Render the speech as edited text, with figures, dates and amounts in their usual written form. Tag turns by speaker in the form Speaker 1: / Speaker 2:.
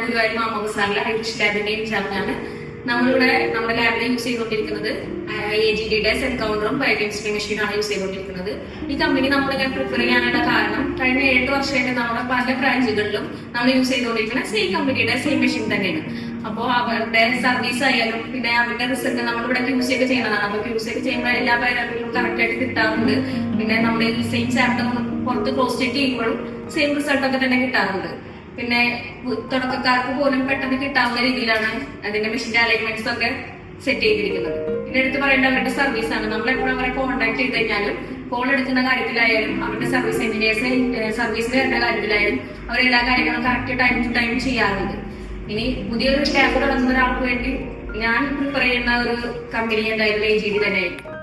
Speaker 1: ഗുരുവായൂർ മാമോദ് സാറിലെ ഹൈറിഷ് ലാബിന്റെ ഇൻചാർജാണ്. നമ്മളിവിടെ നമ്മുടെ ലാബിൽ യൂസ് ചെയ്തുകൊണ്ടിരിക്കുന്നത് AGDയുടെ എൻകൗണ്ടറും ബയോകെമിസ്ട്രി മെഷീനാണ് യൂസ് ചെയ്തുകൊണ്ടിരിക്കുന്നത്. ഈ കമ്പനി നമ്മളിങ്ങനെ പ്രിഫർ ചെയ്യാനുള്ള കാരണം കഴിഞ്ഞ 7 വർഷമായിട്ട് നമ്മുടെ പല ബ്രാഞ്ചുകളിലും നമ്മൾ യൂസ് ചെയ്തുകൊണ്ടിരിക്കുന്ന സെയിം കമ്പനിയുടെ സെയിം മെഷീൻ തന്നെയാണ്. അപ്പോൾ അവരുടെ സർവീസ് ആയാലും പിന്നെ അവരുടെ റിസൾട്ട് നമ്മളിവിടെ യൂസ് ചെയ്ത് ചെയ്യുന്നതാണ്. അപ്പോൾ യൂസ് ചെയ്ത് ചെയ്യുമ്പോൾ എല്ലാ പാരാമീറ്ററും കറക്റ്റ് ആയിട്ട് കിട്ടാറുണ്ട്. പിന്നെ നമ്മൾ ഈ സെയിം സാമ്പിൾ പുറത്ത് ക്രോസ് ചെക്ക് ചെയ്യുമ്പോഴും സെയിം റിസൾട്ട് ഒക്കെ തന്നെ കിട്ടാറുണ്ട്. പിന്നെ തുടക്കക്കാർക്ക് പോലും പെട്ടെന്ന് കിട്ടാവുന്ന രീതിയിലാണ് അതിന്റെ മെഷീന്റെ അലൈൻമെന്റ്സ് ഒക്കെ സെറ്റ് ചെയ്തിരിക്കുന്നത്. പിന്നെ എടുത്ത് പറയേണ്ട അവരുടെ സർവീസാണ്. നമ്മളെപ്പോഴും അവരെ കോൺടാക്ട് ചെയ്ത് കഴിഞ്ഞാലും കോൾ എടുക്കുന്ന കാര്യത്തിലായാലും അവരുടെ സർവീസ് എഞ്ചിനീയേഴ്സ് സർവീസിൽ വരുന്ന കാര്യത്തിലായാലും അവരെല്ലാ കാര്യങ്ങളും കറക്റ്റ് ടൈം ടു ടൈം ചെയ്യാറുണ്ട്. ഇനി പുതിയൊരു സ്റ്റാഫ് തുടങ്ങുന്ന ഒരാൾക്ക് വേണ്ടി ഞാൻ പ്രിഫർ ചെയ്യുന്ന ഒരു കമ്പനി എന്തായാലും AGD തന്നെയായിരിക്കും.